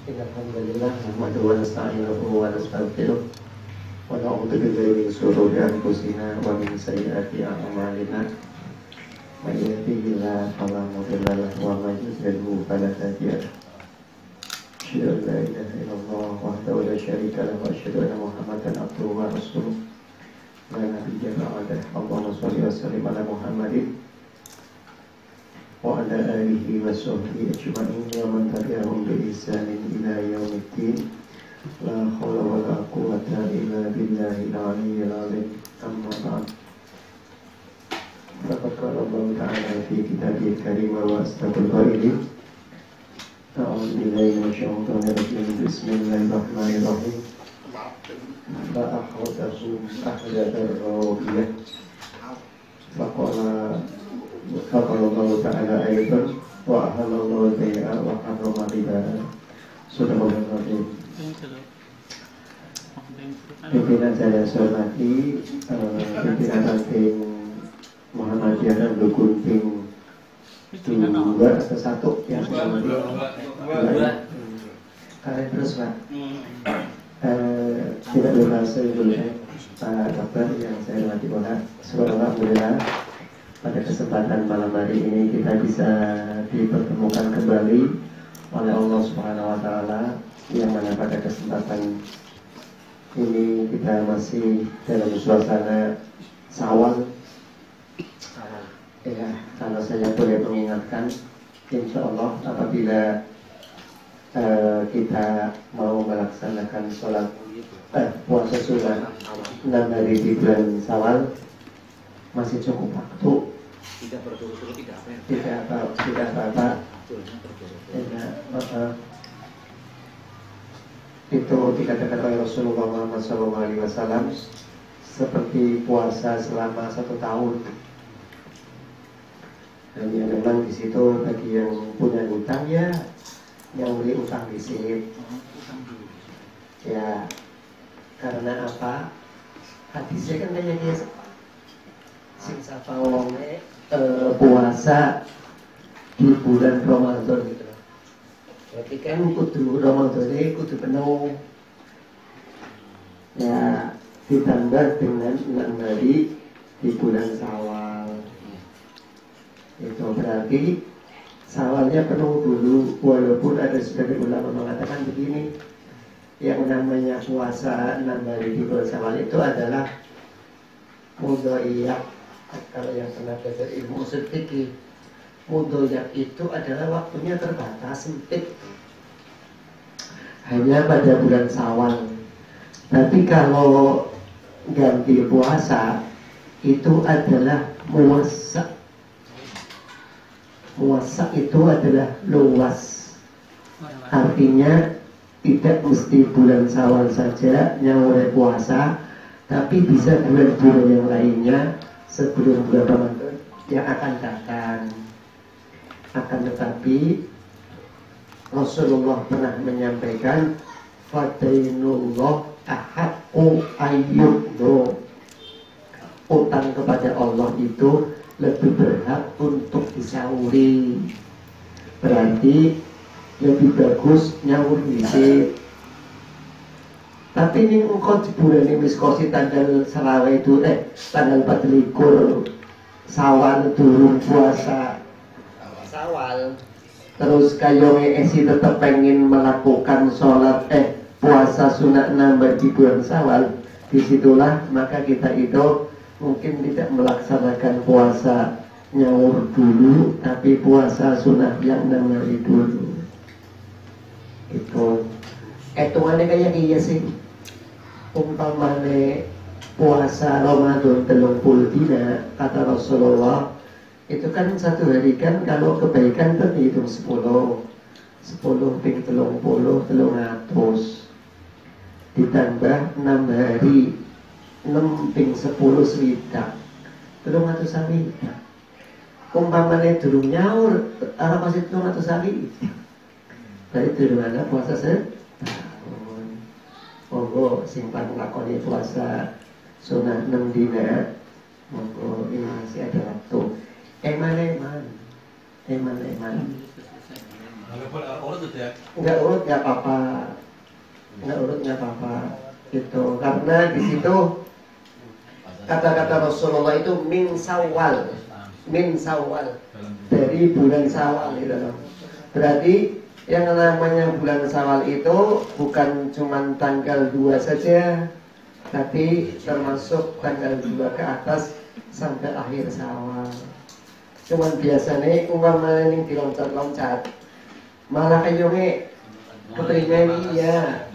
Alhamdulillah, nahmaduhu wa nasta'inuhu wa nastaghfiruh wa na'udzu billahi min shururi anfusina wa min sayyiati a'malina. May yahdihillahu fala mudilla lahu wa may yudlilhu fala hadiya lahu. Asyhadu an la ilaha illallah wahdahu la syarika lahu wa asyhadu anna Muhammadan abduhu wa rasuluh. La nabiyya ba'dahu. Allahumma shalli wa sallim ala Muhammadin wa ala alihi wa sahbihi ajma'in wa man tabi'ahum bi ihsanin ila yaumiddin. La haula wa la quwwata illa billahil aliyyil azim. Amma ba'd. Faqad qala Allah ta'ala fi kitabihil karim wa asdaqul qailin. A'udzu billahi minasyaitonir rajim. Bismillahirrahmanirrahim. La akhadahu ahladar rawiyah. Faqala Allah ta'ala aydan wa ahallallahu al-bay'a wa harrama riba. Subhanallah. Pimpinan saya hormati, pimpinan ranting Muhammadiyah dan Gunting 2 atau 1 yang saya hormati. Kalian terus Pak. Tidak lupa sebelumnya Pak Dokter yang saya hormati Bapak. Alhamdulillah pada kesempatan malam hari ini kita bisa dipertemukan kembali oleh Allah Subhanahu wa Ta'ala, yang mana pada kesempatan ini kita masih dalam suasana Syawal. Ya, kalau saya boleh mengingatkan, insya Allah apabila kita mau melaksanakan sholat puasa sunnah 6 hari di bulan Syawal, masih cukup waktu. Tidak berturut-turut, tidak apa-apa. Itu dikatakan oleh Rasulullah Muhammad SAW seperti puasa selama 1 tahun. Dan ya memang di situ bagi yang punya utang ya, yang beli utang di sini. Ya, karena apa? Hadisnya kan banyak ya. Sing sapa wonge puasa di bulan Ramadan gitu. Berarti kan kudu Ramadan kudu penuh. Ya, ditambah dengan 6 hari di bulan Syawal. Itu berarti Syawalnya penuh dulu, walaupun ada sebagian ulama mengatakan begini, yang namanya puasa 6 hari di bulan Syawal itu adalah mudhaiyah. Kalau yang pernah belajar ilmu usul fikih, mudhaiyah itu adalah waktunya terbatas, sempit, hanya pada bulan Syawal. Tapi kalau ganti puasa itu adalah muwassa. Muwassa itu adalah luas, artinya tidak mesti bulan Syawal saja yang oleh puasa, tapi bisa bulan-bulan yang lainnya sebelum bulan Ramadan yang akan datang. Akan tetapi Rasulullah pernah menyampaikan, fadainullah ahaqqu ayyuqdu. Utang kepada Allah itu lebih berhak untuk disauri. Berarti lebih bagus nyaur dhisik. Tapi ini engkau bulan ini miskosi tanggal selawe itu tanggal 24 Syawal durung puasa Syawal. Terus kayonge esi tetap pengen melakukan sholat puasa sunat 6 di bulan Syawal. Disitulah maka kita itu mungkin tidak melaksanakan puasa nyaur dulu, tapi puasa sunat yang 6 hari dulu. Itu etungannya kayak iya sih. Umpamane puasa Ramadan 30 dina, kata Rasulullah, itu kan 1 hari kan kalau kebaikan kan dihitung 10 ping 30 300 ditambah 6 hari 6 ping 10 swidak 300 swidak. Umpamane durung nyaur arep masih 300 swidak. Berarti durung ana puasa setahun. Monggo simpan lakoni puasa sunah 6 dina. Monggo ini masih ada waktu. Eman Eman. Enggak urut Enggak urut ya? nggak apa-apa. Enggak urut nggak apa-apa. Gitu. Karena di situ kata-kata Rasulullah itu min Syawal. Min Syawal. Dari bulan Syawal gitu loh. Berarti yang namanya bulan Syawal itu bukan cuma tanggal 2 saja, tapi termasuk tanggal 2 ke atas sampai akhir Syawal. Cuman biasanya umpamanya ini diloncat-loncat, malah kayaknya keterima ini ya.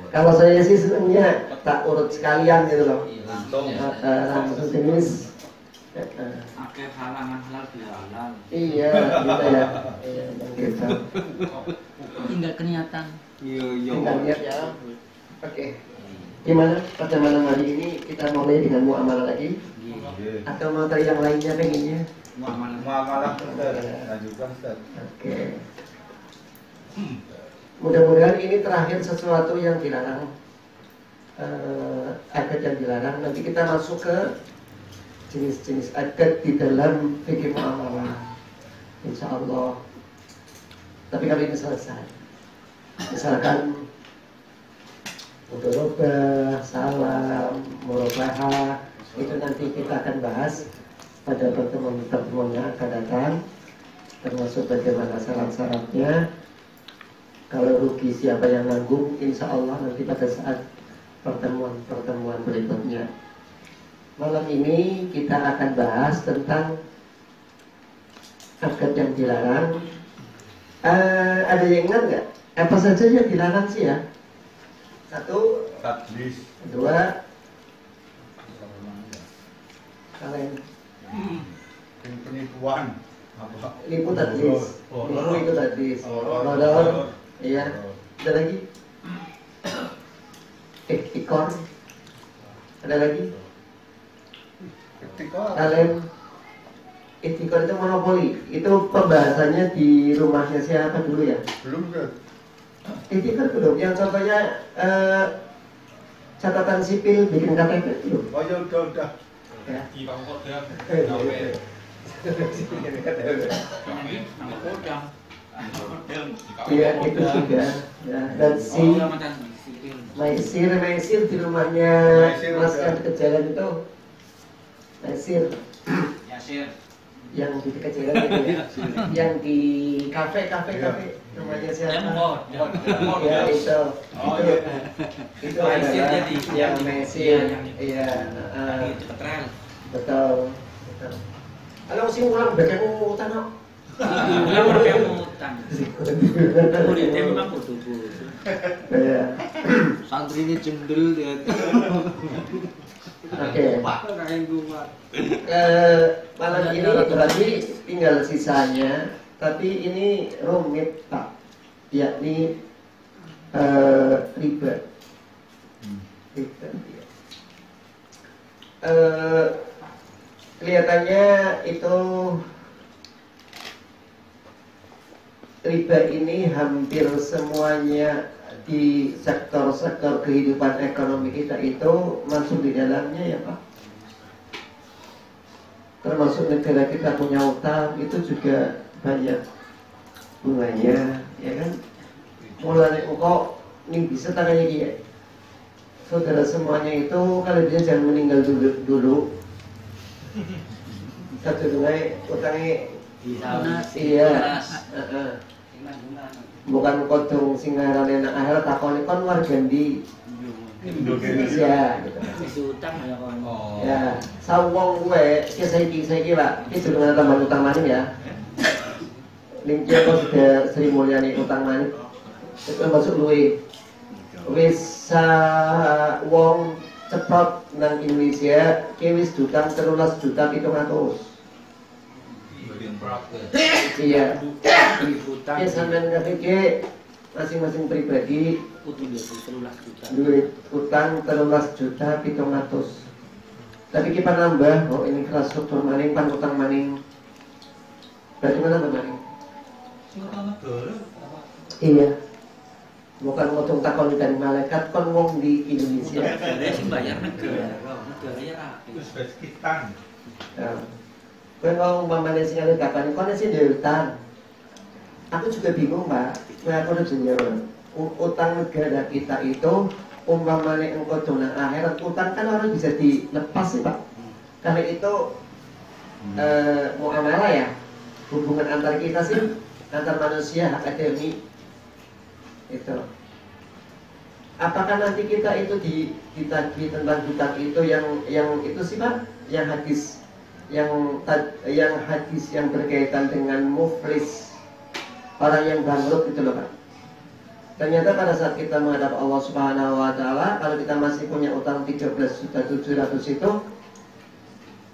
Kalau saya sih senangnya tak urut sekalian gitu loh. Langsung jenis. Akeh halangan halal bihalal. Iya, gitu ya. Iya, gitu. Tinggal kenyataan. Tinggal lihat ya. Oke. Gimana pada malam hari ini kita mulai dengan muamalah lagi? Atau mau cari yang lainnya pengennya? Muamalah lanjutkan Ustaz. Oke. Mudah-mudahan ini terakhir sesuatu yang dilarang, akad yang dilarang. Nanti kita masuk ke jenis-jenis akad di dalam fikih muamalah, insya Allah. Tapi kalau ini selesai, misalkan mudharabah, salam, murabahah, itu nanti kita akan bahas pada pertemuan yang akan datang, termasuk bagaimana syarat-syaratnya. Kalau rugi siapa yang nanggung, insya Allah nanti pada saat pertemuan berikutnya. Malam ini kita akan bahas tentang akad yang dilarang. Ada yang ingat nggak? Apa saja yang dilarang sih ya? 1, Tadlis. 2, kalian Penipuan. Apa? lipu tadlis, lipu itu tadlis, rodor, iya. Ada lagi? Ikor. Ada lagi? Kalian Ikor itu monopoli. Itu pembahasannya di rumahnya siapa dulu ya? Belum kan? Ikor belum. Yang contohnya catatan sipil bikin KTP belum? Oh ya udah. Ya. Iya itu juga. Ya. Dan si Maisir di rumahnya Mas yang dekat jalan itu. Maisir yang di dekat jalan itu ya. Yang di kafe rumahnya siapa? Ya itu adalah yang Maisir. Iya. Betul. Kalau sih ulang berkemu tanah. Santri ini jendel dia. Oke. Malam ini berarti tinggal sisanya, tapi ini rumit Pak, yakni riba. Kelihatannya itu riba ini hampir semuanya di sektor-sektor kehidupan ekonomi kita itu masuk di dalamnya ya Pak. Termasuk negara kita punya utang itu juga banyak bunganya, ya kan? Mulai kok ini bisa tanya dia. Saudara semuanya itu kalau dia jangan meninggal dulu. Satu dungai utangnya iya. Bukan kodong singarane nak akhirat takoni kon warga di Indonesia gitu. Isi utang ya kon. Ya, sawong gue saiki Pak, iki durung tambah utang maning ya. Ning kok sudah Sri Mulyani utang maning. Itu masuk luwe. Wis wong cepet nang Indonesia ki wis utang 13.700.000. Iya. Ya sampean ngerti masing-masing pribadi duit utang 13.700.000. Tapi kita nambah, oh ini infrastruktur maning, pan utang maning. Berarti mana maning? Iya. Bukan ngotong takon dari malaikat, kon wong di Indonesia. Ada sing bayar negara. Negaranya rapi. Uzbekistan. Kalau umpamanya sing ada kapan kono sing di utang. Aku juga bingung, Pak. Nah, aku udah jujur. Utang negara kita itu umpamanya engkau dona akhirat, utang kan orang bisa dilepas sih, Pak. Karena itu muamalah ya, hubungan antar kita sih, antar manusia, hak adami itu. Apakah nanti kita itu ditagih tentang hutang itu yang itu sih, Pak, yang hadis yang berkaitan dengan muflis, orang yang bangkrut itu loh, Pak. Ternyata pada saat kita menghadap Allah Subhanahu wa taala, kalau kita masih punya utang 13.700.000 itu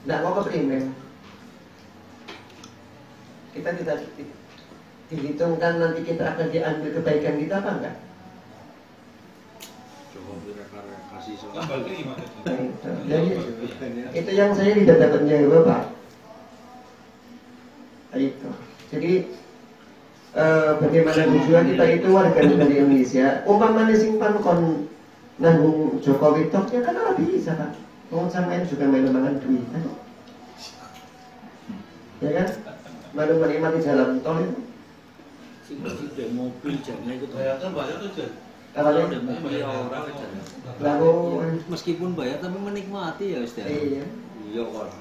enggak mau keprimen. Kita tidak dihitungkan nanti kita akan diambil kebaikan kita apa enggak? Jadi itu yang saya tidak dapat jawab, Pak. Itu. Jadi bagaimana juga kita itu warga negara Indonesia, umpamanya simpan kon nanggung Jokowi toknya kan nggak bisa, Pak. Mau samain juga main-mainan duit, kan? Ya kan? Malu menikmati jalan tol itu. Sing udah mobil jamnya itu. Bayar kan bayar tuh Jen. Kalau udah mobil orang aja. Lalu Meskipun bayar tapi menikmati ya Ustaz. iya. Iya kok.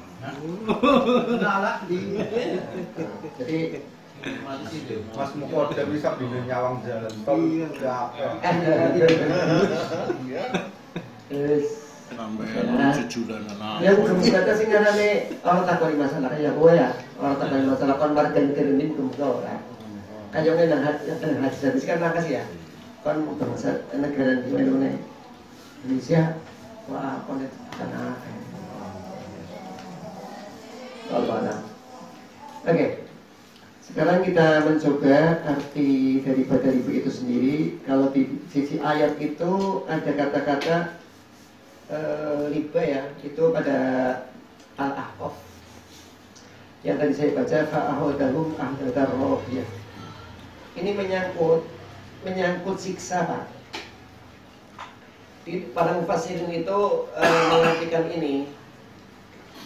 Nah, Jadi Mas Muko udah bisa bikin nyawang jalan tol. Iya. Terus Sampai Nah. jujulan anak. yang belum kata sih karena orang takut masalah ya gue ya orang takut masalah kon warga negara ini belum tahu kan kayaknya nang hadis hadis kan makasih ya kon bangsa negara di mana Indonesia wah kon itu tanah Allah. Oke. Sekarang kita mencoba arti daripada riba itu sendiri. Kalau di sisi ayat itu ada kata-kata riba ya, itu pada Al-Ahqaf yang tadi saya baca fa'ahodahum ahdadar rohiyah. Ini menyangkut siksa, Pak. Di para mufassirin itu mengartikan ini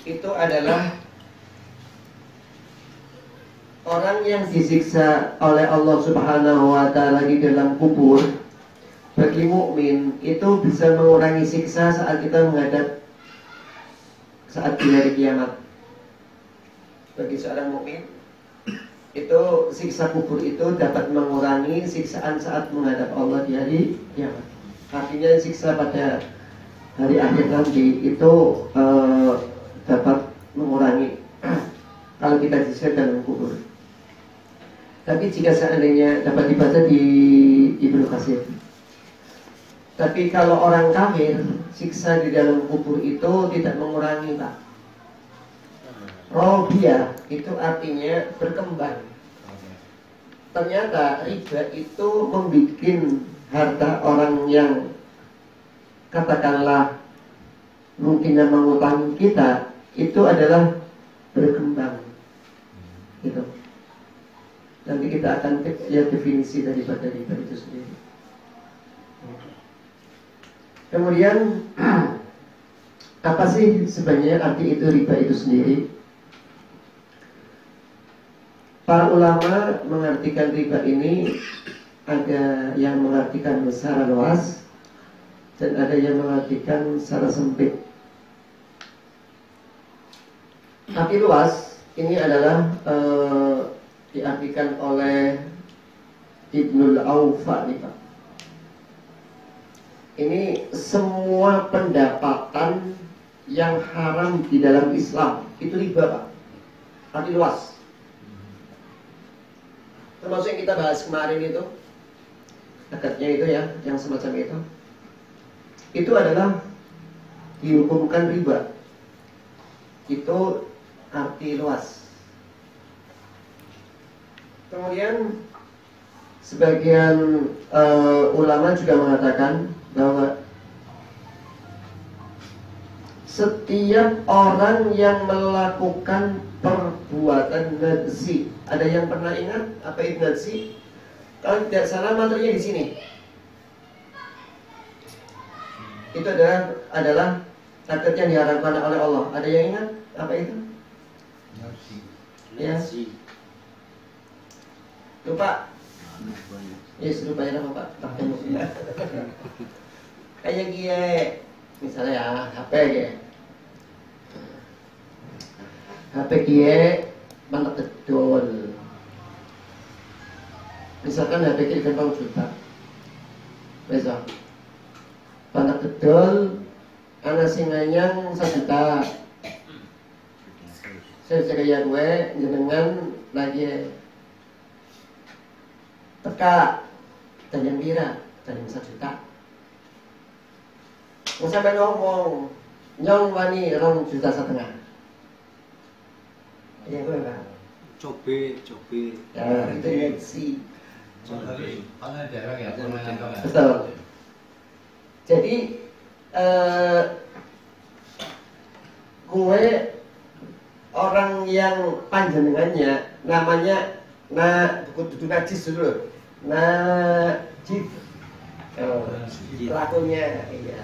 itu adalah orang yang disiksa oleh Allah Subhanahu wa taala di dalam kubur. Bagi mukmin itu bisa mengurangi siksa saat kita menghadap saat di hari kiamat. Bagi seorang mukmin itu siksa kubur itu dapat mengurangi siksaan saat menghadap Allah di hari kiamat. Artinya siksa pada hari akhir nanti itu dapat mengurangi kalau kita disiksa dalam kubur. Tapi jika seandainya dapat dibaca di Ibnu Katsir. Tapi kalau orang kafir, siksa di dalam kubur itu tidak mengurangi, Pak. Robia itu artinya berkembang. Ternyata riba itu membuat harta orang yang katakanlah mungkin yang mengutangi kita itu adalah berkembang. Gitu. Nanti kita akan lihat definisi daripada riba itu sendiri. Kemudian apa sih sebenarnya arti itu riba itu sendiri? Para ulama mengartikan riba ini ada yang mengartikan secara luas dan ada yang mengartikan secara sempit. Tapi luas ini adalah diartikan oleh Ibnul Awfa nih, Pak. Ini semua pendapatan yang haram di dalam Islam itu riba, Pak. Arti luas. Termasuk yang kita bahas kemarin itu, dekatnya itu ya, yang semacam itu. Itu adalah dihukumkan riba. Itu arti luas. Kemudian sebagian ulama juga mengatakan bahwa setiap orang yang melakukan perbuatan najsi, ada yang pernah ingat apa itu najsi? Kalau tidak salah materinya di sini. Itu adalah adat yang diharapkan oleh Allah. Ada yang ingat apa itu? Ya. Lupa. Yes, lupa ya apa Pak? Kayak gini, misalnya ya HP ya. HP kie mantap betul. Misalkan HP kie kan juta. Besok mantap betul. Anak singanyang 1 juta. Saya kaya gue jenengan lagi teka dan yang bira dan yang 1 juta. Mau sampai ngomong nyong wani 2,5 juta. Iya gue enggak. Cobe. Ya itu ngeksi. Ya, Betul. Jadi gue orang yang panjenengannya namanya buku najis dulu. Najib. Pelakunya, iya,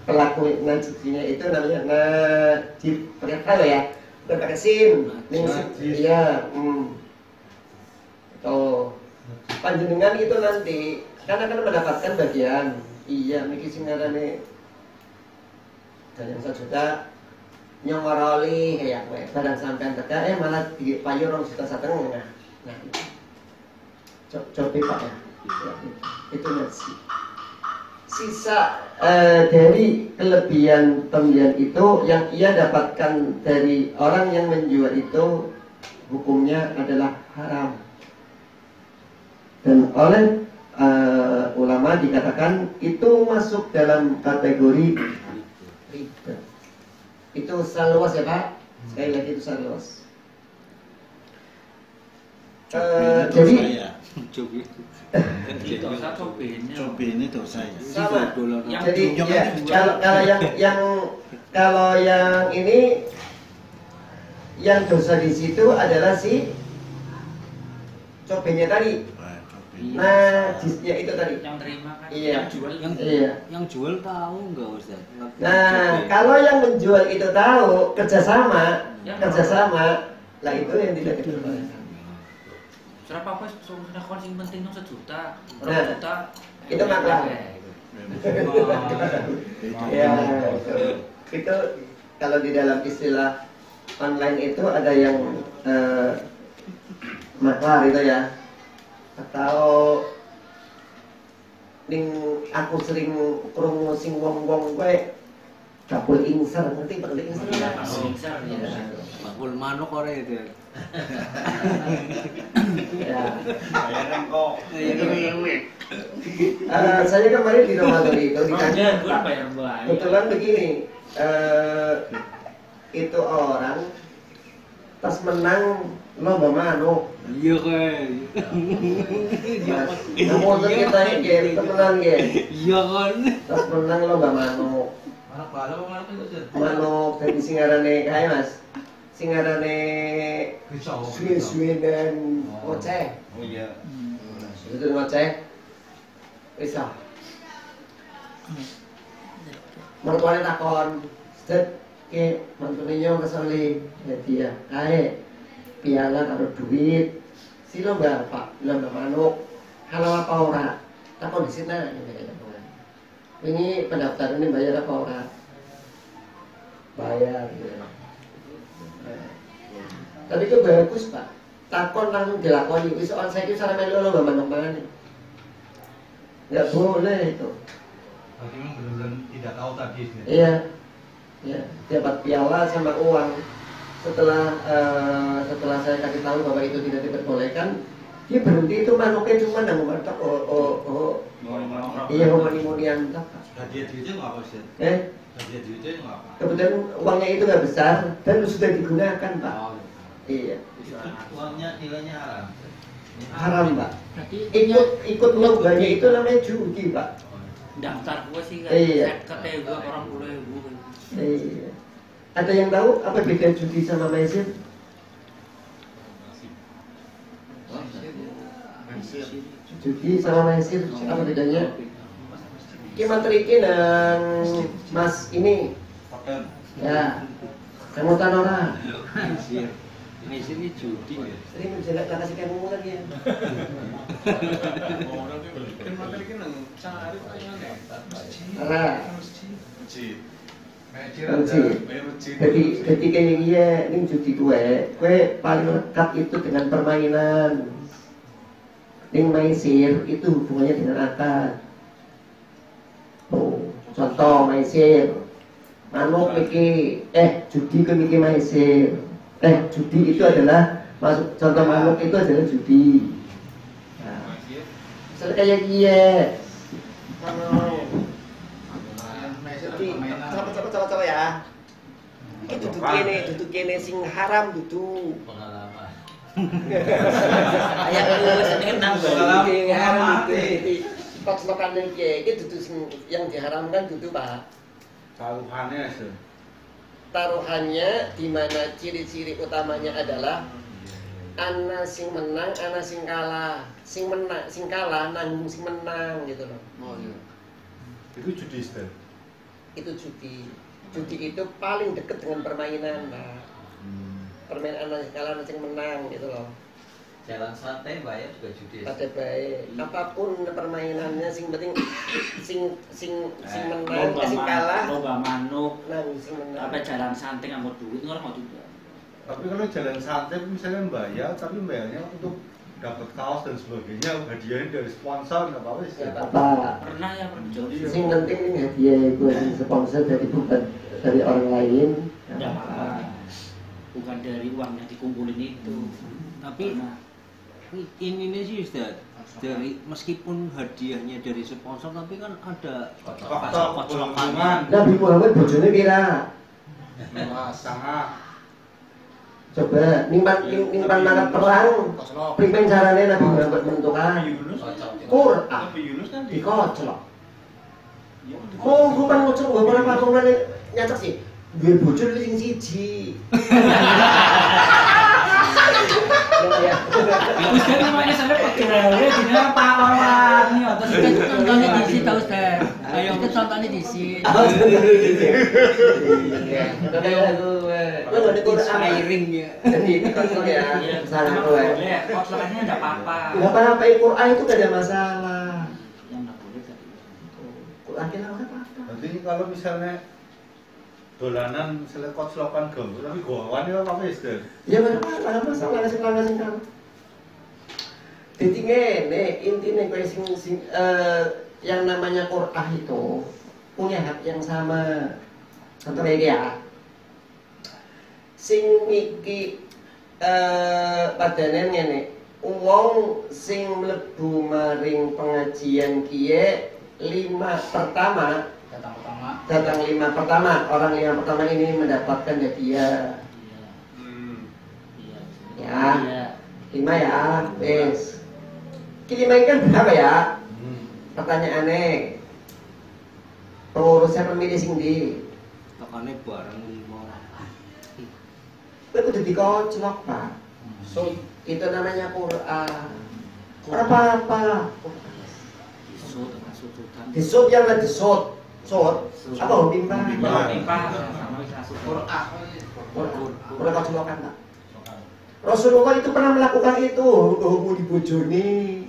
pelaku najisnya itu namanya najib. Pakai apa ya? Udah pakai sin. Iya. Tuh. Panjenengan itu nanti kan akan mendapatkan bagian. Iya, miki sing ngarane dan yang 1 juta nyomoroli kayak gue barang sampean teka malah dipayu 2,5 juta. Nah coba Pak ya, itu nasi sisa dari kelebihan pembelian itu yang ia dapatkan dari orang yang menjual itu hukumnya adalah haram dan oleh ulama dikatakan itu masuk dalam kategori riba. Itu secara luas ya Pak. Sekali lagi itu secara luas. Jadi coba ini dosa ya. sama. Jadi Yang kalau yang ini yang dosa di situ adalah si cobenya tadi. Nah, ya itu tadi. Yang terima kan, Iya. yang jual, Yang jual tahu nggak Ustaz? Nah, kalau yang menjual itu tahu kerjasama, lah itu yang tidak diperbolehkan. Serapa apa solusinya kon sing penting 1 juta, 2 Nah, juta. itu maklah. Ya, itu kalau di dalam istilah online itu ada yang maklar itu ya. Atau ning aku sering krungu sing wong-wong kowe bakul ingser, ngerti bakul ingser ya? Ingser ya. Bakul manuk ora itu. Ya. bayaran kok. Saya kemarin di Ramadan itu Makanya gue bayar banyak. kebetulan begini, itu orang pas menang lomba manuk. Iya kan. Namun kita ini temenan ya. Iya kan. Pas menang lomba manuk. Manuk dari singarane kae Mas. Singarane suwe-suwe dan ngoceh. Oh iya. Itu ngoceh. Wis ah. Mertuane takon, "Set ke mantune nyong keseli." Ya dia, kae piala karo duit. Si lomba Pak, lomba manuk. Halal apa ora? Takon di sini ini pendaftaran ini bayar apa ora? Bayar gitu. Tapi itu bagus Pak. Takon langsung dilakoni. Wis soal saya itu cara melu lomba manuk mangan. Enggak boleh itu. Berarti memang benar-benar tidak tahu tadi. Iya. Ya, dapat piala sama uang. Setelah saya kasih tahu bahwa itu tidak diperbolehkan, dia berhenti itu manuknya cuma nang martok iya ngomong-ngomongan tak. Hadiah duitnya nggak apa sih? Hadiah duitnya nggak apa? Kebetulan uangnya itu nggak besar dan sudah digunakan Pak. Iya. Uangnya nilainya haram. Haram Pak. Berarti Ikut lombanya itu namanya judi Pak. daftar gue sih kan, Iya. katanya gue orang 10.000. Iya. Ada yang tahu apa beda judi sama maisir? Judi sama maisir apa bedanya? Ki materi iki nang Mas ini. Pakai Ya. Kemutan orang. Maisir. Maisir ini judi. Sering menjelek lah kasih kamu lagi ya. Jadi kayak iya, ini judi kue paling lekat itu dengan permainan. Ning maisir itu hubungannya dengan akad. Oh, contoh maisir. Manuk iki judi ke iki maisir. Judi itu adalah masuk contoh manuk itu adalah judi. Nah, misalnya kayak iya. Coba ya. Itu duduk kene sing haram duduk. Pengalaman. Ayah lu nang haram Mati. Kok selokan iki duduk sing yang diharamkan duduk, Pak. Taruhannya sih. Taruhannya di mana ciri-ciri utamanya adalah ana sing menang, ana sing kalah. Sing kalah nanggung sing menang gitu loh. Oh iya. Itu judi Stan. Itu judi. Judi itu paling dekat dengan permainan, Pak. Permainan ana sing kalah, ana sing menang gitu loh. Jalan santai bayar juga judi. Pada baik, apapun permainannya, sing penting sing menang, sing kalah, lomba manuk, nang sing menang. apa jalan santai nggak mau duit orang mau juga. Tapi kalau jalan santai misalnya bayar, tapi bayarnya untuk dapat kaos dan sebagainya, hadiahnya dari sponsor nggak apa-apa sih. Nggak apa-apa. Pernah ya pernah. Sing penting ini hadiah gue sponsor dari bukan dari orang lain. Nggak apa-apa. Bukan dari uang yang dikumpulin itu. Tapi ini sih Ustaz, dari meskipun hadiahnya dari sponsor tapi kan ada Faktor keuntungan. Nabi Muhammad bojone pira? Sangat. Coba nimpan nangkap perang. Primen carane Nabi Muhammad menentukan Quran dikoclok. Oh, bukan ngocok, bukan apa nyatak sih. Duwe bojo sing siji. Ustaz namanya sampai pegawai di Pak Wawan nih, terus kita contohnya di situ Ustaz. Ayo kita contohnya di sini. Lo nggak ada inspiring ya. Jadi kocok ya, salah gue. Koclokannya nggak apa-apa. Nggak apa-apa, Quran itu gak ada masalah. Yang nggak boleh tadi. Quran kita nggak apa-apa. Nanti kalau misalnya dolanan misalnya koclokan gambar, tapi gowan ya apa Stan? Ya nggak masalah, ngasih kamu. Jadi ngene, intinya gue yang namanya Quran itu punya hak yang sama. Contohnya ya, sing iki padane ngene, wong sing mlebu maring pengajian kiye 5 pertama datang 5 pertama, orang 5 pertama ini mendapatkan hadiah. Ya, 5 ya, wes. Ki 5 ini kan berapa ya? Pertanyaannya, pengurusnya pemilih sing ndi? Tokane bareng limo. Kowe kudu dikoclok, Pak. Itu namanya Quran. Apa-apa. Disut yang lah disut. Sut. Apa timpah? Quran koclokan, Pak. Rasulullah itu pernah melakukan itu. Mau dibojoni.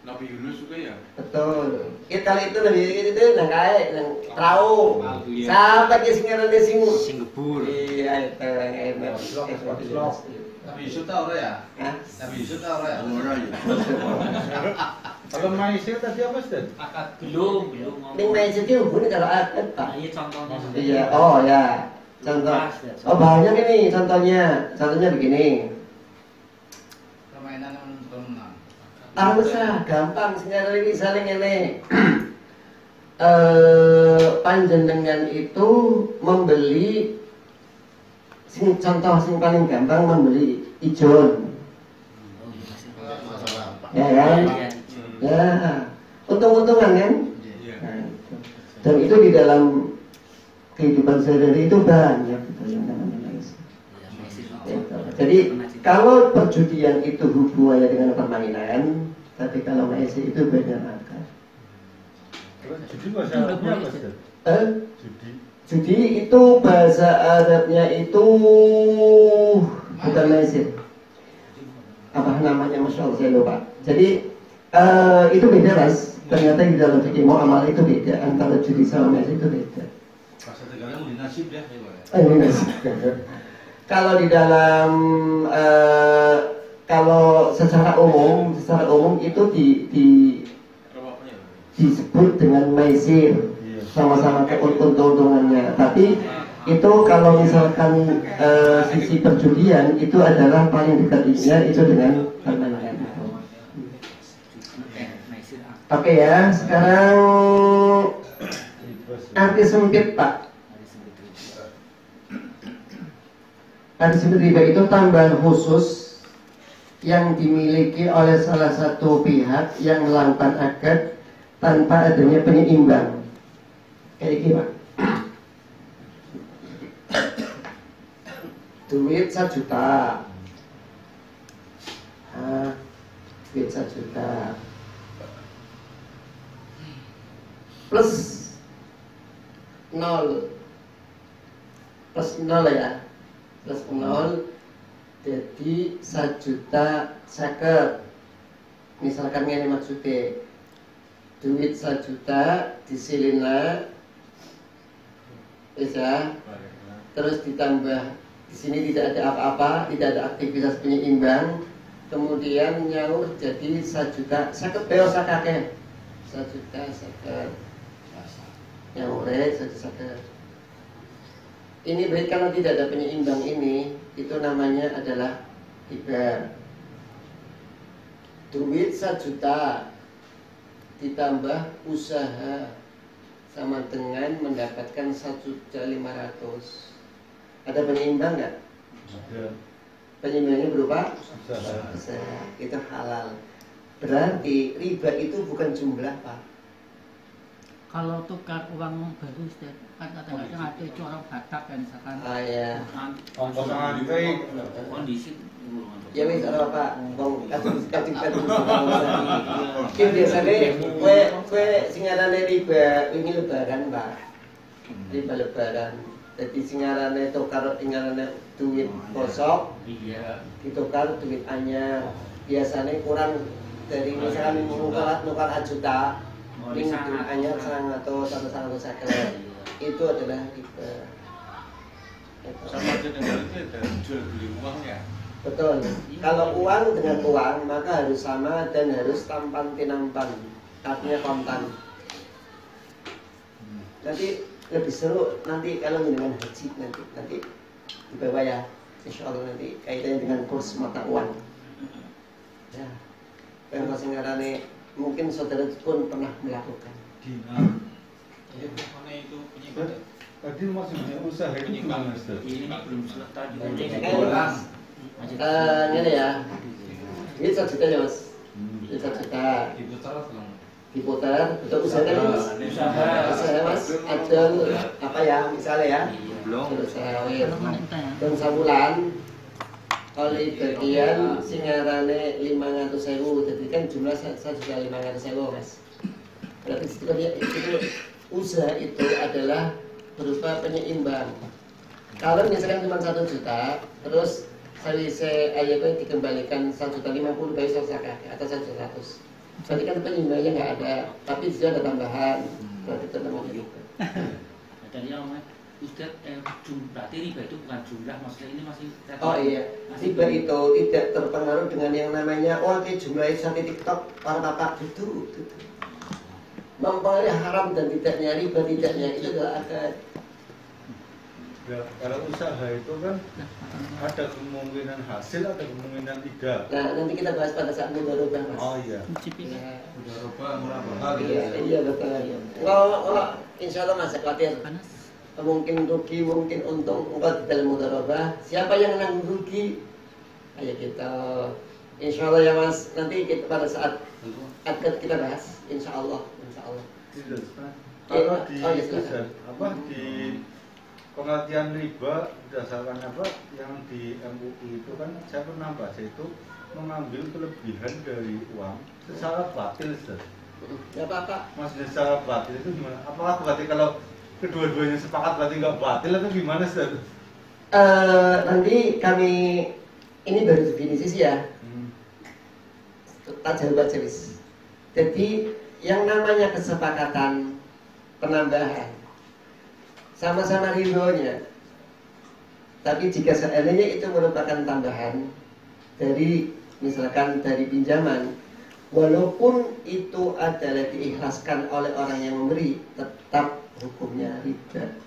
Nabi Yunus juga ya? Betul. Kita itu lebih itu nang kae nang trau. Sampai ke sing ngarane sing Gebur. iya itu enak. Nabi Yusuf tau ora ya? Hah? Nabi Yusuf tau ora ya? Ora ya. Kalau maisir tadi apa Stan? Akad belum. Ning maisir itu hubungan kalau akad, Pak. Iya contohnya. Iya, oh ya. Contoh. Oh banyak ini contohnya. Contohnya begini. Permainan yang menentukan. Usah gampang sekarang ini saling ngene. Panjenengan itu membeli contoh sing paling gampang membeli ijon. Ya kan? Ya. Untung-untungan kan? Nah, itu. Dan itu di dalam kehidupan sehari-hari itu banyak gitu yang namanya maisir. Jadi kalau perjudian itu hubungannya dengan permainan, tapi kalau maisir itu beda akar. Judi bahasa Arabnya apa Stan? Judi. Judi itu bahasa Arabnya itu bukan maisir. Apa namanya, Masya Allah saya lupa. Jadi itu beda Mas. Ternyata di dalam fikih muamalah itu beda, antara judi sama maisir itu beda. Bahasa Tegalnya mau dinasib ya. Ini nasib. Kalau di dalam kalau secara umum itu disebut dengan maisir, sama-sama keuntungannya. Tapi itu kalau misalkan sisi perjudian itu adalah paling dekatnya itu dengan permainan. Oke ya, sekarang arti sempit Pak. Arti sempit riba itu tambahan khusus yang dimiliki oleh salah satu pihak yang melakukan akad tanpa adanya penyeimbang. Kayak gimana? Duit 1 juta. Duit 1 juta. Plus 0. Plus 0 ya. Plus 0. Jadi 1 juta seket. Misalkan ini maksudnya duit 1 juta disilina bisa, terus ditambah di sini tidak ada apa-apa, tidak ada aktivitas penyeimbang, kemudian nyaur jadi 1 juta seket beosa kakek 1 juta seket nyaur 1 juta seket. Ini baik kalau tidak ada penyeimbang ini, itu namanya adalah riba. Duit 1 juta ditambah usaha sama dengan mendapatkan 1.500.000. Ada penyeimbang nggak? Ada. Penyeimbangnya berupa Usaha. Itu halal. Berarti riba itu bukan jumlah Pak. Kalau tukar uang baru Ustaz, kan kadang-kadang ada corong Batak kan misalkan. Ya. Ongkos santai. Kondisi Ya wis ora Pak. Wong kadung Ki biasane kowe sing arane riba wingi lebaran Pak. Riba lebaran. Jadi sing arane tukar ingarane duit kosong. iya Ditukar duit anyar. Biasanya kurang dari misalkan nukar 1 juta. Ini duit anyar 100 atau 150. Itu adalah riba. Sama aja dengan itu ada jual beli uang ya. Betul. Kalau uang dengan uang maka harus sama dan harus tampan tinampan. Artinya kontan. Nanti lebih seru nanti kalau dengan haji nanti di bawah ya. Insya Allah nanti kaitannya dengan kurs mata uang. Ya. Dan masing-masing mungkin saudara pun pernah melakukan. Dinar. Mana itu penyimpanan? Tadi maksudnya usaha itu gimana Ustaz? ini belum selesai Ini ya. Ini 1 juta ya Mas. Ini 1 juta. Diputar atau Diputar untuk usaha kan Mas? Usaha Mas. Ada apa ya misalnya ya? Terus sawit. Dan sabulan oleh bagian singarane 500.000, jadi kan jumlah 1.500.000 Mas. Berarti itu usaha itu adalah berupa penyeimbang. Kalau misalkan cuma 1 juta, terus saya ayatnya dikembalikan 1.050.000 bayi sosaka atau 100. Berarti kan penyeimbangnya nggak ada, tapi di sini ada tambahan. Berarti itu namanya riba. tadi yang Ustaz, berarti riba itu bukan jumlah, maksudnya ini masih Oh iya, riba itu tidak terpengaruh dengan yang namanya ini jumlah satu TikTok para bapak itu. Mempengaruhi haram dan tidaknya, riba tidaknya itu adalah akad. Ya, kalau usaha itu kan ada kemungkinan hasil, ada kemungkinan tidak. Nah nanti kita bahas pada saat mudharabah Mas. Oh iya. Ya. udah roba murah mahal Iya betul. Kalau insya Allah Mas khawatir mungkin rugi, mungkin untung enggak di dalam mudharabah. Siapa yang nanggung rugi? Ayo kita insya Allah ya Mas. Nanti kita pada saat akad kita bahas. Insya Allah. Tidak, Ustaz. Kalau di Oh, iya, itu, silakan. Ustaz, di pengertian riba berdasarkan apa yang di MUI itu kan saya pernah baca itu mengambil kelebihan dari uang secara batil, Ustaz. Ya Pak. Maksudnya secara batil itu gimana? Apakah berarti kalau kedua-duanya sepakat berarti nggak batil atau gimana sih? Nanti kami ini baru definisi sih ya. Tajam majelis. Jadi yang namanya kesepakatan penambahan sama-sama ridhonya. Tapi jika seandainya itu merupakan tambahan dari misalkan dari pinjaman, walaupun itu adalah diikhlaskan oleh orang yang memberi, tetap hukumnya riba.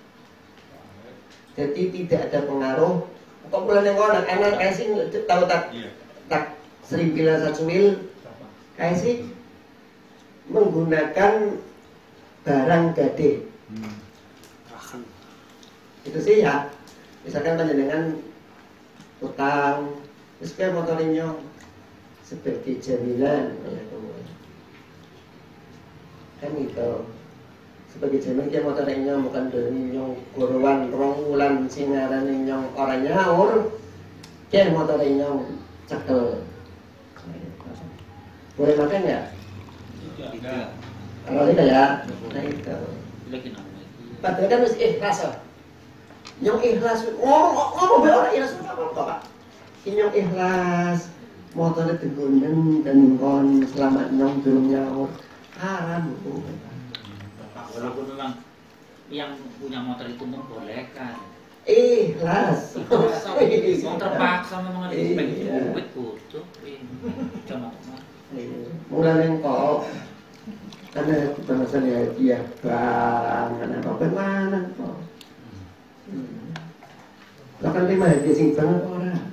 Jadi tidak ada pengaruh. Kumpulan yang orang anak kasih tahu tak serimpila satu mil kasih menggunakan barang gade. Itu sih ya. Misalkan panjenengan utang, terus kayak motor nyong sebagai jaminan, ya kan gitu. Sebagai jaminan kayak motor nyong bukan dari nyong gorowan rongulan singaran nyong orang nyaur, kayak motor nyong cekel. Boleh makan ya? Tidak. Kalau tidak ya, nah itu. Padahal kan harus ikhlas. Nyong ikhlas, ngomong orang ikhlas apa Pak? Nyong ikhlas, motornya tegunen dan kon selamat nyong durung nyaur haram hukum. Walaupun memang yang punya motor itu membolehkan. Ikhlas. Mau terpaksa memang ada duit butuh. Jangan Mulai kok, karena bukan masalah dia bang, karena apa bagaimana kok? Bahkan lima hadiah sing banget orang.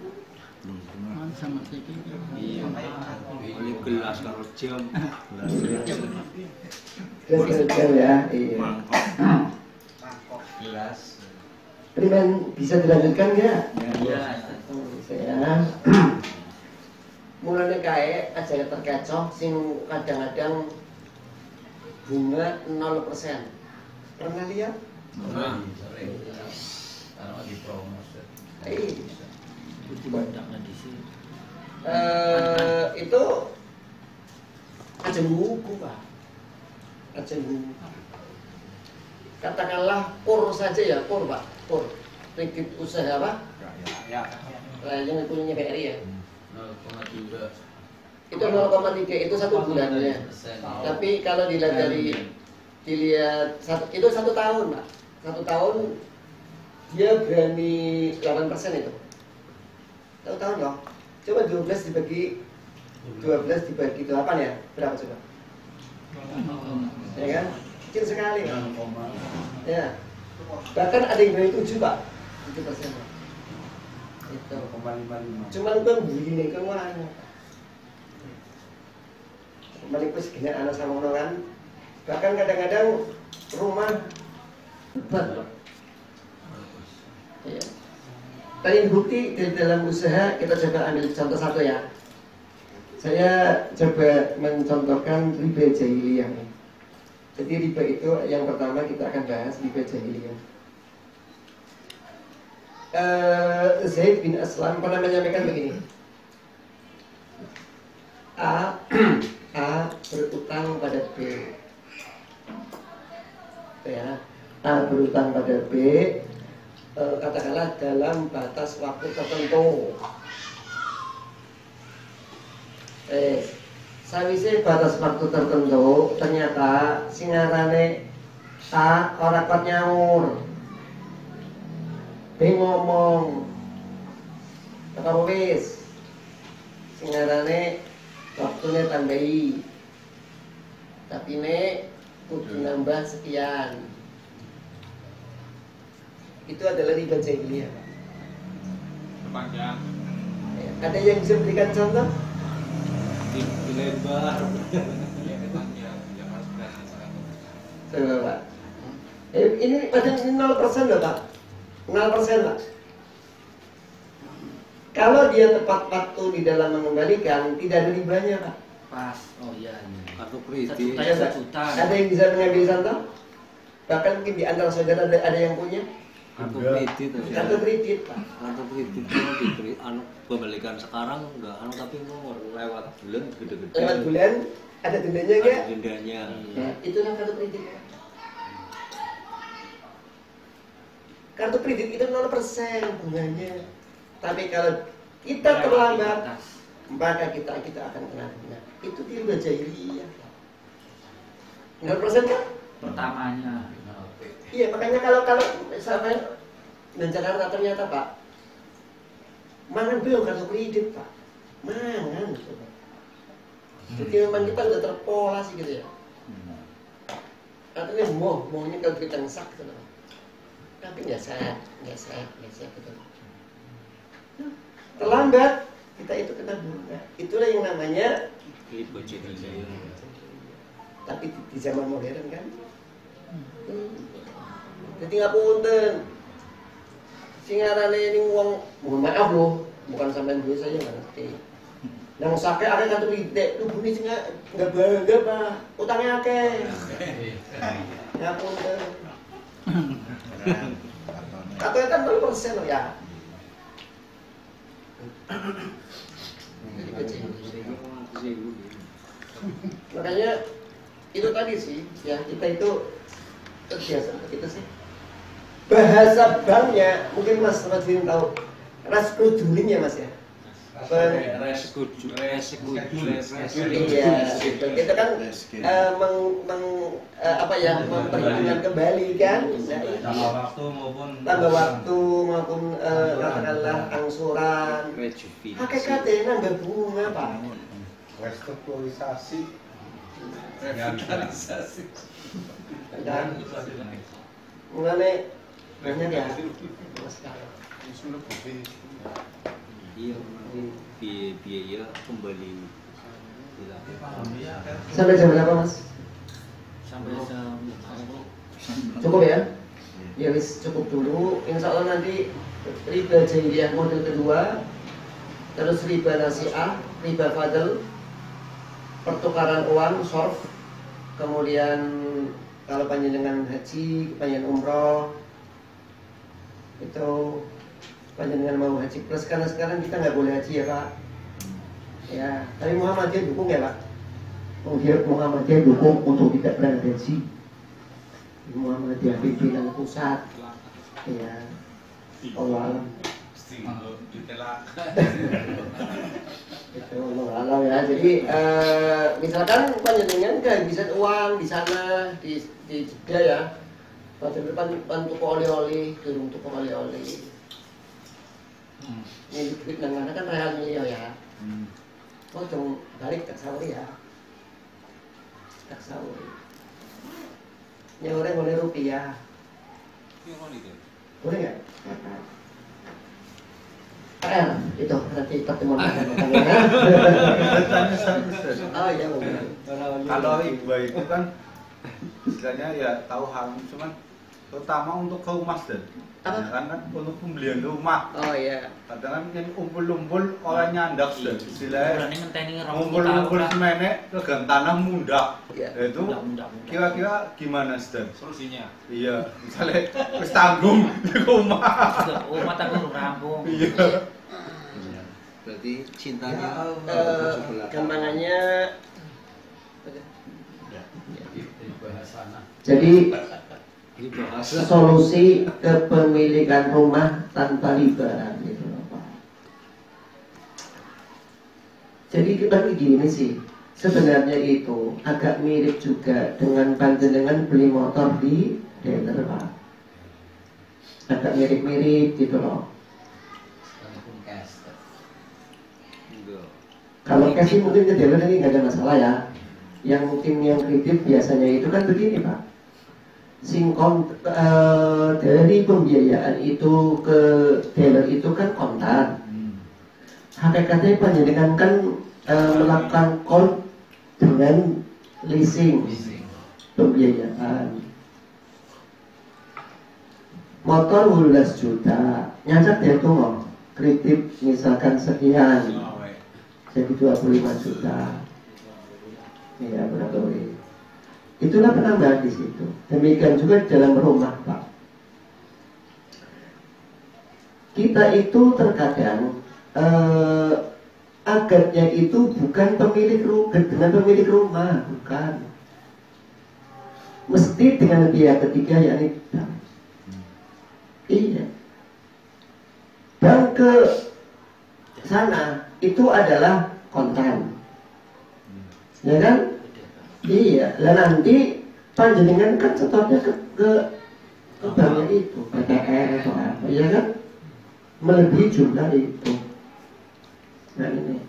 sama sedikit. Iya. Ini gelas kalau jam. Gelas ya, iya. Gelas. Primen bisa dilanjutkan nggak? Iya. Saya mulanya kayak aja terkecoh, sing kadang-kadang bunga 0%. Pernah lihat? Kalau di promosi. Itu bandangnya di sini. Itu aja buku Pak, aja buku. Katakanlah kur saja ya, kur Pak, kur. Kredit usaha apa? Ya. Yang punya BRI ya. 0,3. Itu 0,3 itu 1 bulannya. Tapi kalau dilihat itu 1 tahun Pak. 1 tahun dia berani 8% itu. 1 tahun loh. Coba 12 dibagi 8 ya? Berapa coba? Ya kan? Kecil sekali kan? Ya. Bahkan ada yang berani 7 Pak. 7%. Itu 0,55. cuman kan begini kan warnanya balik segini anak sama orang kan, bahkan kadang-kadang rumah berat ya. Tadi bukti di dalam usaha kita coba ambil contoh satu ya. Saya coba mencontohkan riba jahiliyah. Jadi riba itu yang pertama kita akan bahas riba jahiliyah. Zaid bin Aslam pernah menyampaikan begini. A berutang pada B. Ya, A berutang pada B, katakanlah dalam batas waktu tertentu. Sawise batas waktu tertentu, ternyata singarane A ora kuat nyaur. B ngomong apa wis singarane waktunya tambahi tapi ne kudu nambah sekian. Itu adalah riba jahiliyah. Panjang. Ada yang bisa berikan contoh? Lebar. Iya, panjang. Yang harus berani. Coba Pak. Ini padahal 0% loh Pak. 0% Pak. Kalau dia tepat waktu di dalam mengembalikan, tidak ada ribanya Pak. Pas. Oh iya. Kartu 1 kredit. juta ya 1 juta. Ada yang bisa mengambil contoh? Bahkan mungkin di antara saudara ada yang punya Kartu kredit. kartu kredit Pak. Kartu kredit itu diberi pembalikan sekarang enggak tapi nomor lewat bulan gede-gede. Lewat bulan ada dendanya Ada enggak? dendanya. Ya, itulah kartu kredit. Kartu kredit itu 0% bunganya. Tapi kalau kita terlambat, maka kita akan kena bunga. Itu riba jahiliyah. 0% kan? Pertamanya. Iya, makanya kalau misalnya dan Jakarta ternyata Pak, mangan belum kartu kredit Pak, mangan. Jadi memang kita udah terpola sih gitu ya. Artinya maunya kalau kita ngesak gitu loh. Tapi nggak sehat gitu. Terlambat kita itu kena bunga. Itulah yang namanya riba jahiliyah. tapi di zaman modern kan. Jadi nggak punten. Singarane ini uang, mohon maaf loh, bukan sampai dulu saya nggak ngerti. Nang sakit ada kartu kredit, lu bunyi nggak bangga Pak, utangnya akeh. Ya punten. Katanya kan 0% loh ya. Makanya itu tadi sih, ya kita itu terbiasa begitu sih. Bahasa banknya mungkin Mas Radin tahu, raskuduling ya Mas ya. Iya, itu kan memperhitungkan kembali kan, tambah waktu maupun katakanlah angsuran. Hakikatnya nambah bunga Pak. Restrukturisasi. Dan mengenai banyak ya. Iya, biaya kembali Sampai jam berapa Mas? Sampai jam Cukup ya? Ya wis cukup dulu. Insya Allah nanti riba jahiliyah model kedua, terus riba nasi'ah, riba fadl, pertukaran uang, sorf, kemudian kalau panjenengan haji, panjenengan umroh, itu panjenengan mau haji plus, karena sekarang kita nggak boleh haji ya Pak. Ya, tapi Muhammadiyah dukung ya Pak. Muhammadiyah dukung untuk tidak berangkat haji. Muhammadiyah pimpinan pusat. Ya, Allah. Itu Allah ya. Jadi misalkan panjenengan kehabisan uang di sana di Jeddah ya. Pada depan toko oleh-oleh, gedung toko oleh-oleh. Ini duit nang mana kan real miliar ya. Oh dong balik tak sahur ya. Tak sahur. Yang orang boleh rupiah. Boleh nggak? Itu nanti pertemuan akan bertanya. Oh iya boleh. Kalau riba itu kan istilahnya ya tahu hal, cuman terutama untuk ke rumah dan kan untuk pembelian rumah. Oh iya. Kadang kan umpul-umpul orang nyandak dan istilahnya ngenteni umpul-umpul semenek kegan tanah mudah. Iya. Itu kira-kira gimana dan Solusinya? iya, misalnya wis tanggung di rumah. Umat aku rampung. Iya. berarti cintanya Gampangannya jadi solusi kepemilikan rumah tanpa riba gitu loh Pak. Jadi kita begini sih, sebenarnya itu agak mirip juga dengan panjenengan beli motor di dealer Pak. Agak mirip-mirip gitu loh. Kalau cash mungkin ke dealer ini nggak ada masalah ya. Yang mungkin yang kredit biasanya itu kan begini Pak. Dari pembiayaan itu ke dealer itu kan kontan. Hakikatnya panjenengan kan melakukan kon dengan leasing pembiayaan. Motor 12 juta, nyajak dia tuh kredit misalkan sekian, jadi 25 juta. Ya berapa ini? Itulah penambahan di situ. Demikian juga di dalam rumah, Pak. Kita itu terkadang agatnya itu bukan dengan pemilik rumah, bukan. Mesti dengan pihak ketiga, yakni bank. Iya. Dan ke sana itu adalah konten, ya kan? Iya. Dan nanti panjenengan kan setornya ke banknya itu, PTR atau apa, ya kan? Melebihi jumlah itu. Nah ini.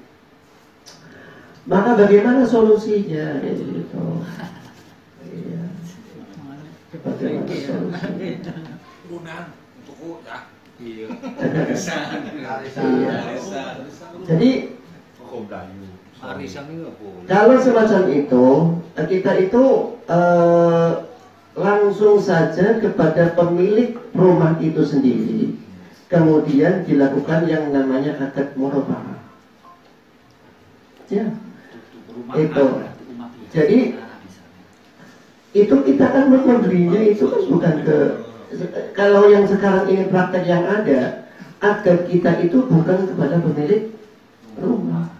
Maka bagaimana solusinya? Gitu. Iya. Bagaimana solusinya? Penggunaan untuk ya. Iya. Iya. Jadi Hukum dayu. Arisan itu apa? kalau semacam itu, kita itu langsung saja kepada pemilik rumah itu sendiri, kemudian dilakukan yang namanya akad murabahah. Ya, itu. Jadi itu kita kan membelinya itu kan bukan ke, kalau yang sekarang ini praktek yang ada, akad kita itu bukan kepada pemilik rumah.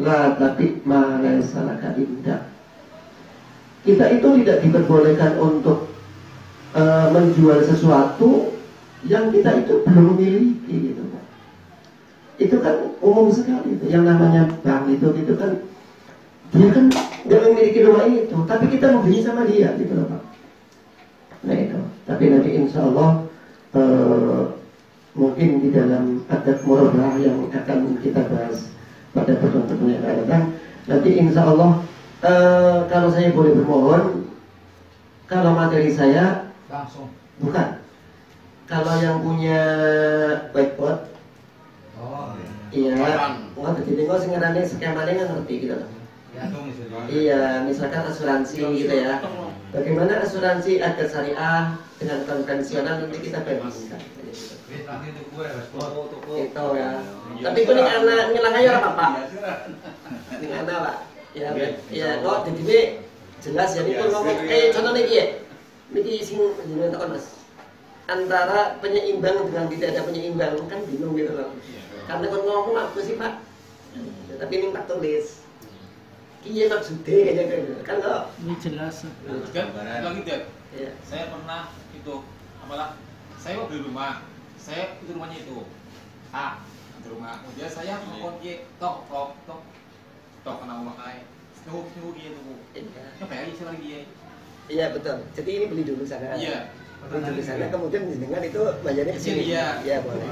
La tapi malah salah indah. Kita itu tidak diperbolehkan untuk menjual sesuatu yang kita itu belum miliki gitu. Itu kan umum sekali itu. Yang namanya bank itu kan dia kan nggak memiliki rumah itu, tapi kita membeli sama dia gitu loh Pak. Nah itu. Tapi nanti insya Allah mungkin di dalam adat murabahah yang akan kita bahas pada pertemuan yang akan datang, nanti insya Allah kalau saya boleh bermohon, kalau materi saya Langsung. bukan, kalau yang punya whiteboard, Oh, iya, nggak jadi nggak sih ngarane skemanya nggak ngerti gitu loh. ya. Iya, misalkan asuransi gitu ya. Bagaimana asuransi agar syariah dengan konvensional nanti kita bandingkan. Itu ya. Tapi itu nih anak ngilang aja apa Pak? Ini anak Pak. Ya, ya. Kok jadi ini jelas ya. Ini pun ngomong. Contoh nih ya. Niki sing jenengan takon Mas. Antara penyeimbang dengan tidak ada penyeimbang kan bingung gitu loh. Karena kon ngomong apa sih Pak? Tapi ini tak tulis. Iya maksudnya kayaknya gitu. Kan kok. Ini jelas. Kan lagi deh. Iya. Saya pernah itu apalah saya mau beli rumah. Saya itu rumahnya itu A itu rumah. Kemudian saya mau tok kena rumah kayak nunggu gitu bu. Coba ya isi lagi ya. Iya betul. Jadi ini beli dulu sana. Iya. Beli dulu sana kemudian dengan itu bayarnya ke sini. Iya. Iya boleh.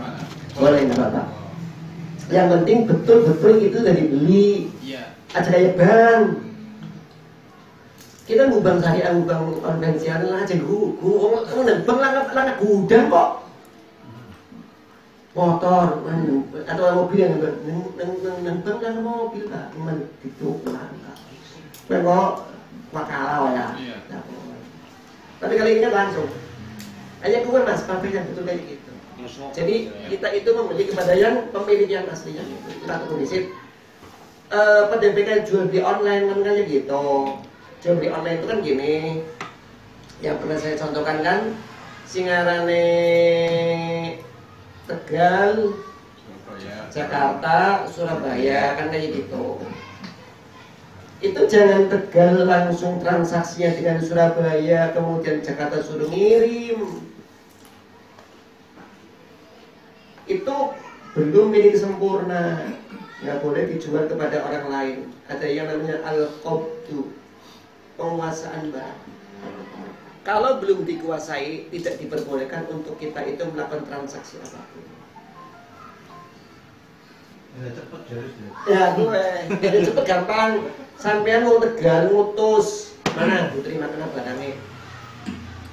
Boleh nggak Pak? Yang penting betul-betul itu dari beli. Iya. Aja kayak bank. Kita ngubang syariah, ngubang konvensional aja gudang gudang kok. Motor atau mobil yang nembang kan mobil Pak, cuman gitu pulang Pak. Kok makalah ya. Iya. Tapi kali ini kan langsung. Hanya gue Mas, pabriknya betul kayak gitu. Jadi kita itu membeli kepada yang pemilik yang aslinya. Kita kondisi pendempekan jual beli online kan kayak gitu. Jual beli online itu kan gini. Yang pernah saya contohkan kan singarane Tegal, Jakarta, Surabaya kan kayak gitu. Itu jangan Tegal langsung transaksinya dengan Surabaya, kemudian Jakarta suruh ngirim. Itu belum milik sempurna, nggak boleh dijual kepada orang lain. Ada yang namanya al-qabdu, penguasaan barang. Kalau belum dikuasai, tidak diperbolehkan untuk kita itu melakukan transaksi apapun. Ya cepet jadi. Ya gue, jadi cepet gampang. Sampean mau Tegal ngutus mana? Bu terima kena barangnya.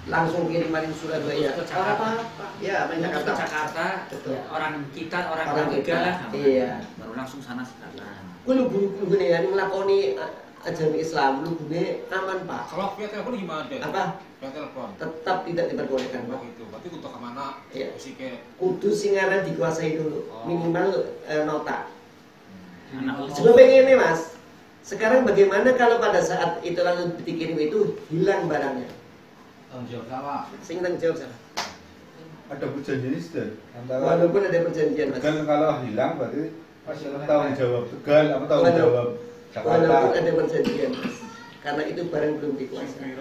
Langsung kirimanin Surabaya. Ke Jakarta. Ya, main Ke Jakarta. Jakarta. Betul. Orang kita, orang Orang Tegal kita. lah. Iya. Baru langsung sana sekarang. Gue lu nih ya ngelakoni ajaran Islam, lu gue aman Pak. Kalau via telepon gimana deh? Apa? Via telepon. Tetap tidak diperbolehkan Pak. Oh gitu. Berarti untuk kemana? Iya. Mesti ke Kudu singaran dikuasai dulu, minimal nota. Anak Sebelumnya ini Mas, sekarang bagaimana kalau pada saat itu langsung dikirim itu hilang barangnya? tanggung jawab sama. Sing tanggung jawab siapa? Ada perjanjian sudah antara Walaupun ada perjanjian Mas. Tegal kalau hilang berarti tanggung jawab Tegal apa tanggung jawab Walaupun Jakarta. ada perjanjian Mas. Karena itu barang belum dikuasai.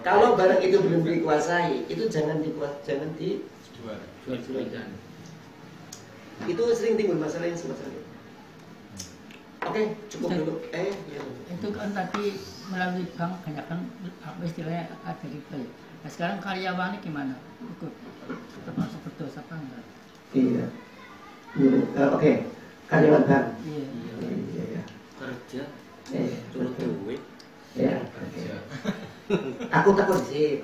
Kalau barang itu belum dikuasai, itu jangan di Jual-jualan. itu sering timbul masalah yang semacam itu. Oke, cukup dulu. Ya. Itu kan tadi melalui bank kebanyakan apa istilahnya ada riba ya. Nah sekarang karyawannya gimana? Ikut termasuk berdosa apa enggak? Iya. Oke. Karyawan bank. Iya. Iya. Kerja Turun duit. Ya. Aku takut sih.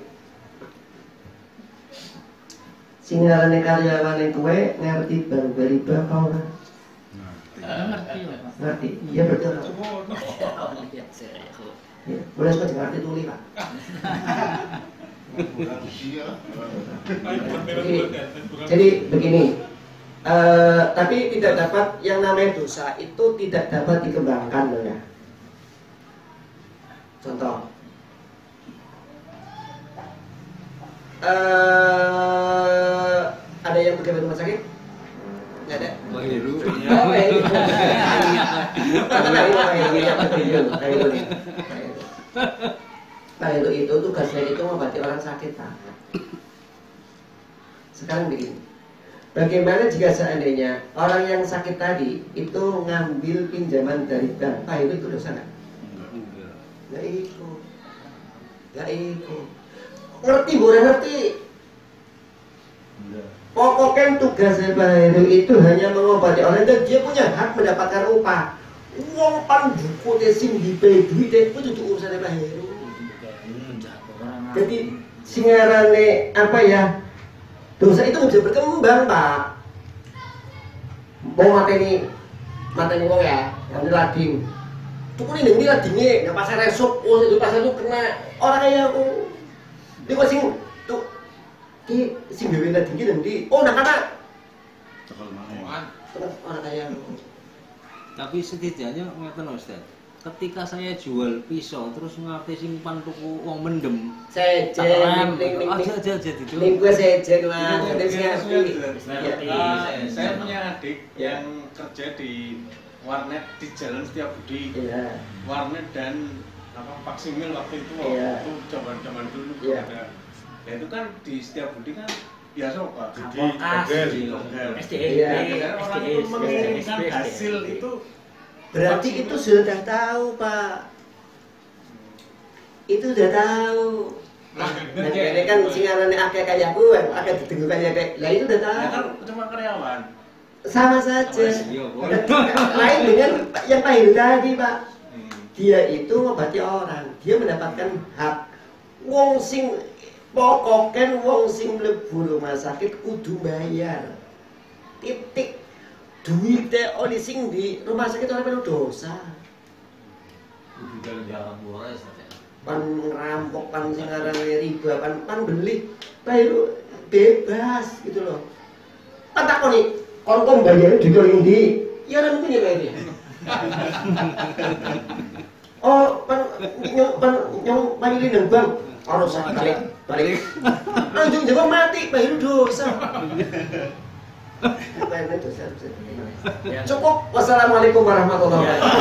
Sing ngarane karyawane kowe ngerti bank riba apa ora? Ngerti ya Pak? Ngerti. Iya betul. Ya, boleh sekali ngerti tuli, Pak. Jadi begini. Tapi tidak dapat yang namanya dosa itu tidak dapat dikembangkan loh ya. Contoh. Ada yang bekerja di rumah sakit? Nggak ada. Wahiru. Wahiru itu tugasnya itu mengobati orang sakit, Pak. Sekarang begini. Bagaimana jika seandainya orang yang sakit tadi itu ngambil pinjaman dari bank? Pak, itu dosa nggak? Nggak ikut. Nggak ikut. Ngerti, boleh ngerti. Pokoknya tugasnya Pak Heru itu hanya mengobati orang dan dia punya hak mendapatkan upah. Uang pan buku sing dibeli duit itu urusan Pak Heru. Jadi singarane apa ya? Dosa itu bisa berkembang, Pak. Mau mateni wong ya, yang lading. Tuku ini ladingnya, nggak pasar resop, itu pasar itu kena orang yang di sing tuh ki sing gawe lading nanti. Oh, nak kata. Orang kaya. Tapi setidaknya ngeten Ustaz. Ketika saya jual pisau terus ngerti simpan tuku wong mendem. Sejen, aja itu. ning gue sejen lah. Jadi saya punya adik yang kerja di warnet di Jalan Setiabudi. Iya. Warnet dan Faksimil waktu itu Iya. waktu zaman dulu Iya. ada. Ya itu kan di Setiabudi kan biasa Pak. Jadi Iya, orang itu mengirimkan hasil itu. Berarti itu sudah tahu, Pak. Itu sudah tahu. Nah, ini kan singarane akeh kayak gue, akeh didengar kayak lah itu udah tahu. Ya kan cuma karyawan. Sama saja. Lain dengan yang Pak Heru tadi, Pak. Dia itu ngobati orang, dia mendapatkan hak. Wong sing pokoknya wong sing mlebu rumah sakit kudu bayar. Titik. Duitnya oleh sing di rumah sakit orang penuh dosa. Pan ngerampok, pan sing ngarane riba, pan beli, bayu bebas gitu loh. Pan takoni, kon bayar duit yang di, ya orang mungkin ya bayar ya. Oh, pan nyong bayar nang bank, harus balik. Anjing jago mati, bayar dosa. Cukup. Wassalamualaikum warahmatullahi wabarakatuh.